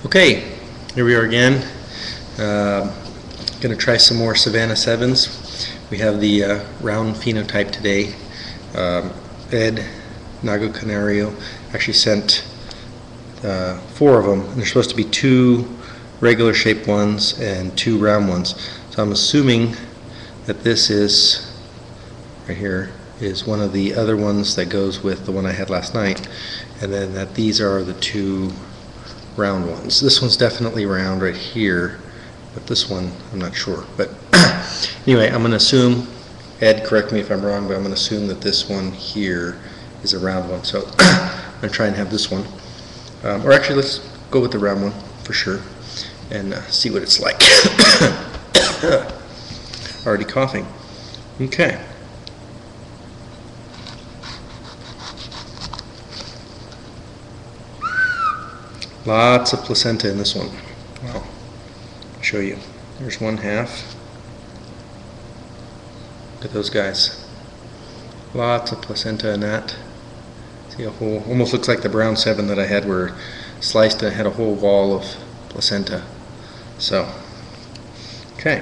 Okay, here we are again. Going to try some more Savannah 7s. We have the round phenotype today. Ed Nago Canario actually sent 4 of them, and there's supposed to be 2 regular shaped ones and 2 round ones. So I'm assuming that this is, right here, is one of the other ones that goes with the one I had last night, and then that these are the 2 round ones. This one's definitely round right here, but this one I'm not sure. But anyway, I'm going to assume, Ed, correct me if I'm wrong, but I'm going to assume that this one here is a round one. So I'm going to try and have this one. Or actually, let's go with the round one for sure and see what it's like. Already coughing. Okay. Lots of placenta in this one. Well, I'll show you. There's 1/2. Look at those guys. Lots of placenta in that. See a whole, almost looks like the brown 7 that I had where sliced and had a whole wall of placenta. So, okay.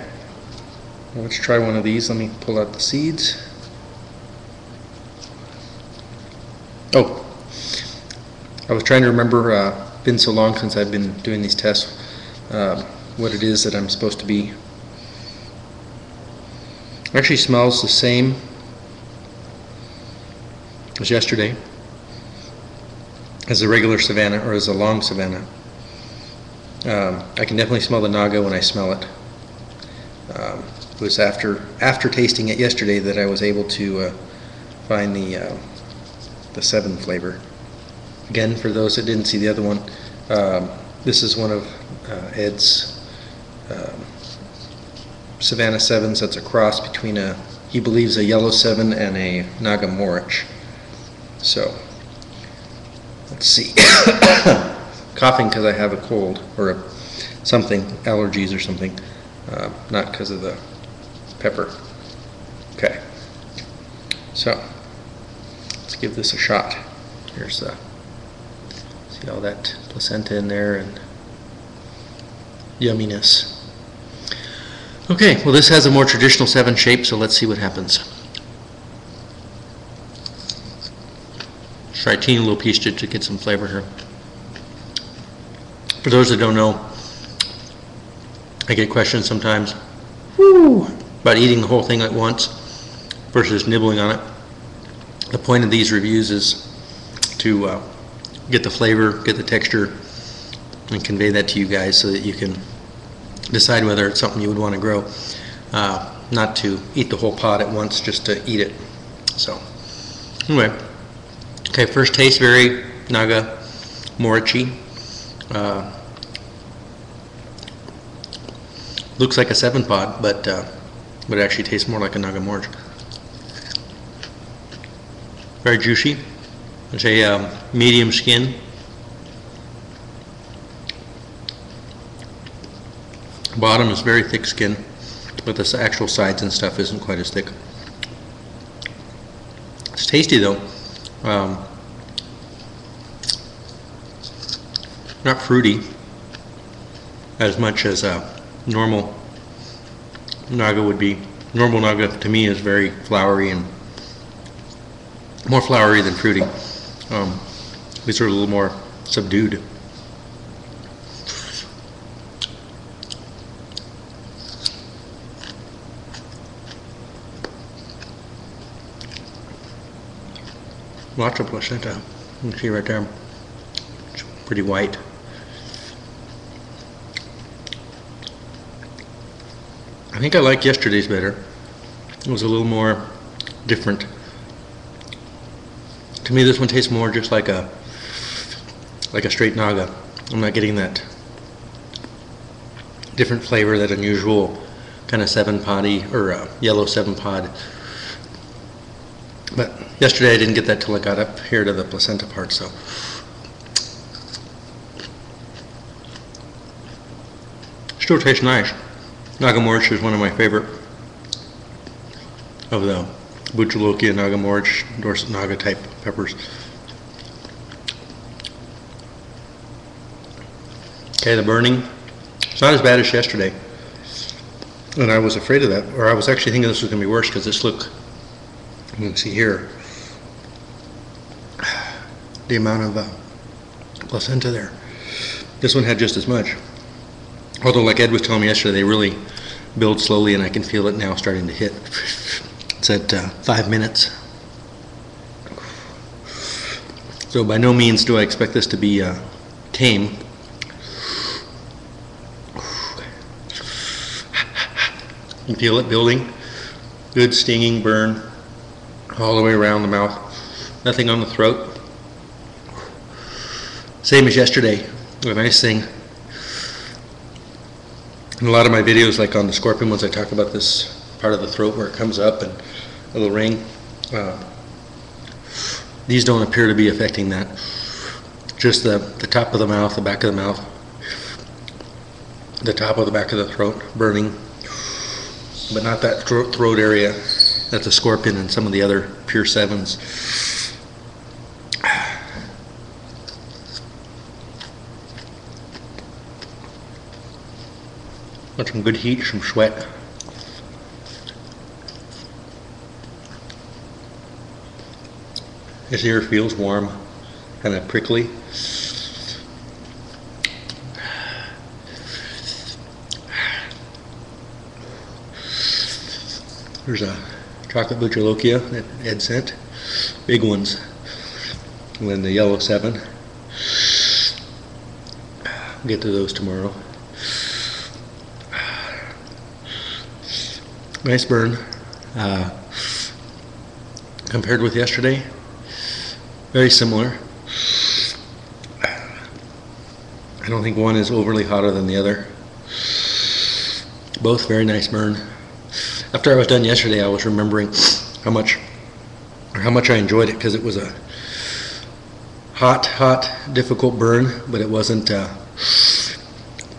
Well, let's try one of these. Let me pull out the seeds. Oh, I was trying to remember, been so long since I've been doing these tests, what it is that I'm supposed to be. It actually smells the same as yesterday, as a regular Savannah or as a long Savannah. I can definitely smell the Naga when I smell it. It was after tasting it yesterday that I was able to find the 7 flavor. Again, for those that didn't see the other one, this is one of Ed's Savannah 7s. That's a cross between he believes a yellow 7 and a Naga Morich. So, let's see. Coughing because I have a cold or something, allergies or something, not because of the pepper. Okay, so let's give this a shot. Here's the, see all that placenta in there and yumminess. Okay, well this has a more traditional 7 shape, so let's see what happens. Try a teeny little piece to get some flavor here. For those that don't know, I get questions sometimes about eating the whole thing at once versus nibbling on it. The point of these reviews is to get the flavor, get the texture, and convey that to you guys so that you can decide whether it's something you would want to grow. Not to eat the whole pot at once, just to eat it. So, anyway. Okay, first taste, very Naga Morichy. Looks like a 7 pod, but it actually tastes more like a Naga Morich. Very juicy. It's a medium skin. Bottom is very thick skin, but the actual sides and stuff isn't quite as thick. It's tasty though. Not fruity as much as normal Naga would be. Normal Naga to me is very flowery and more flowery than fruity. These are a little more subdued. Lots of placenta. You can see right there. It's pretty white. I think I like yesterday's better. It was a little more different. To me, this one tastes more just like a straight Naga. I'm not getting that different flavor, that unusual kind of 7 poddy or yellow 7 pod. But yesterday I didn't get that till I got up here to the placenta part. So still tastes nice. Naga Morich is one of my favorite of the Buchalokia, Naga Morich, Dorset Naga type peppers. Okay, the burning, it's not as bad as yesterday. And I was afraid of that, or I was actually thinking this was going to be worse because this look, you can see here, the amount of placenta there. This one had just as much. Although, like Ed was telling me yesterday, they really build slowly, and I can feel it now starting to hit. It's at 5 minutes. So by no means do I expect this to be tame. You can feel it building. Good stinging burn all the way around the mouth. Nothing on the throat. Same as yesterday. The nice thing, in a lot of my videos, like on the scorpion ones, I talk about this part of the throat where it comes up and a little ring. These don't appear to be affecting that. Just the top of the mouth, the back of the mouth, the top of the back of the throat burning, but not that throat area. That's a scorpion and some of the other pure 7s. Got some good heat, some sweat. This ear feels warm, kind of prickly. There's a chocolate Buchalokia that Ed sent, big ones, and then the yellow 7. We'll get to those tomorrow. Nice burn. Compared with yesterday, very similar. I don't think one is overly hotter than the other. Both very nice burn. After I was done yesterday, I was remembering how much I enjoyed it, because it was a hot, difficult burn, but it wasn't to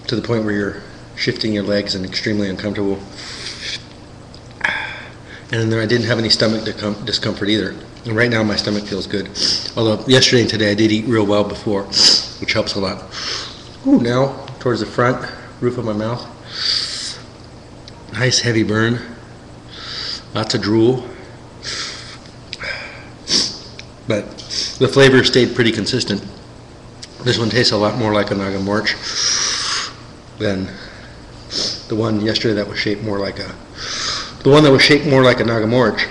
the point where you're shifting your legs and extremely uncomfortable. And then I didn't have any stomach discomfort either. And right now my stomach feels good. Although yesterday and today I did eat real well before, which helps a lot. Ooh, now towards the front roof of my mouth. Nice heavy burn. Lots of drool. But the flavor stayed pretty consistent. This one tastes a lot more like a nagamorch than the one yesterday that was shaped more like a... The one that was shaped more like a nagamorch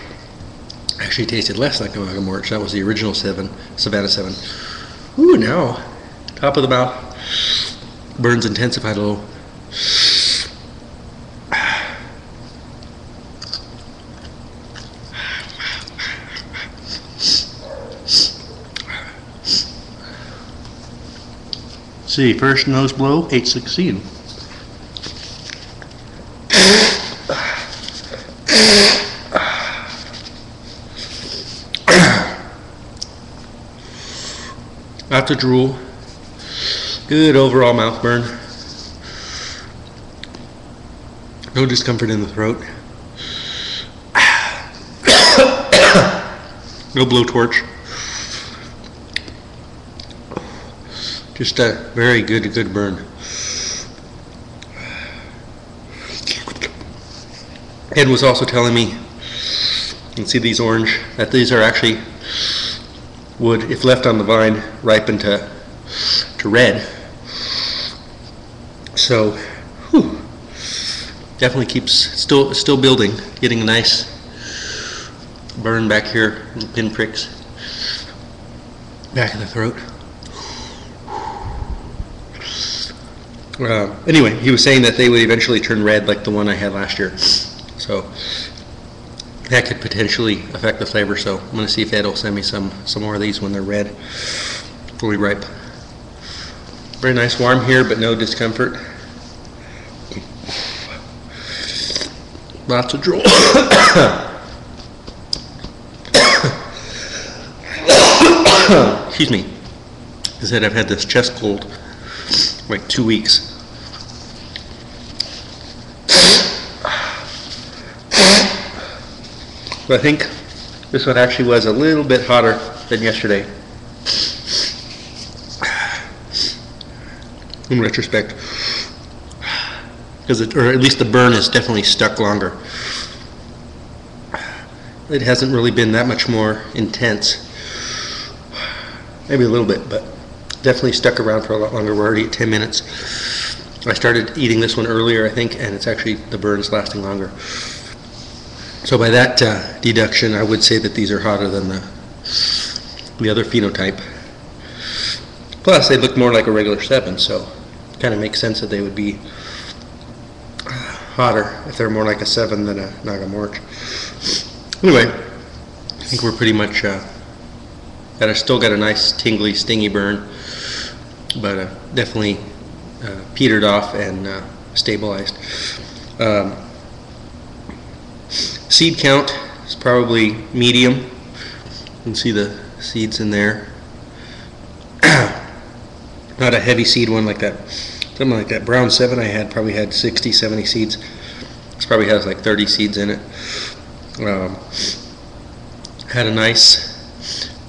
actually tasted less like a nagamorch. That was the original 7, Savannah 7. Ooh, now, top of the mouth, burns intensified a little. See, first nose blow, 816. Lots of drool. Good overall mouth burn. No discomfort in the throat. No blowtorch. Just a very good burn. Ed was also telling me, you can see these orange, that these are actually would, if left on the vine, ripen to red. So, whew, definitely keeps still building, getting a nice burn back here, little pin pricks, back of the throat. Anyway, he was saying that they would eventually turn red like the one I had last year. So that could potentially affect the flavor, so I'm going to see if Ed will send me some more of these when they're red, fully ripe. Very nice warm here, but no discomfort. Lots of drool. Excuse me. I said I've had this chest cold like 2 weeks. So I think this one actually was a little bit hotter than yesterday. in retrospect, because or at least the burn is definitely stuck longer. It hasn't really been that much more intense. Maybe a little bit, but definitely stuck around for a lot longer. We're already at 10 minutes. I started eating this one earlier, I think, and it's actually, the burn's lasting longer. So by that deduction, I would say that these are hotter than the other phenotype. Plus, they look more like a regular 7, so it kind of makes sense that they would be hotter if they're more like a 7 than a Naga-Morch. Anyway, I think we're pretty much still got a nice tingly, stingy burn, but definitely petered off and stabilized. Seed count is probably medium. You can see the seeds in there. Not a heavy seed one like that. Something like that brown 7 I had probably had 60, 70 seeds. This probably has like 30 seeds in it. Had a nice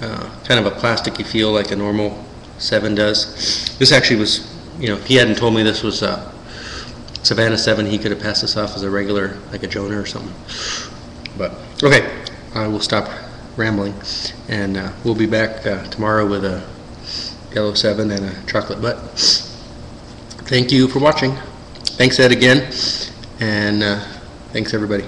kind of a plasticky feel like a normal 7 does. This actually was, you know, if he hadn't told me this was Savannah 7, he could have passed this off as a regular, like a Jonah or something. But okay, I will stop rambling, and we'll be back tomorrow with a yellow 7 and a chocolate butt. Thank you for watching. Thanks, Ed, again, and thanks everybody.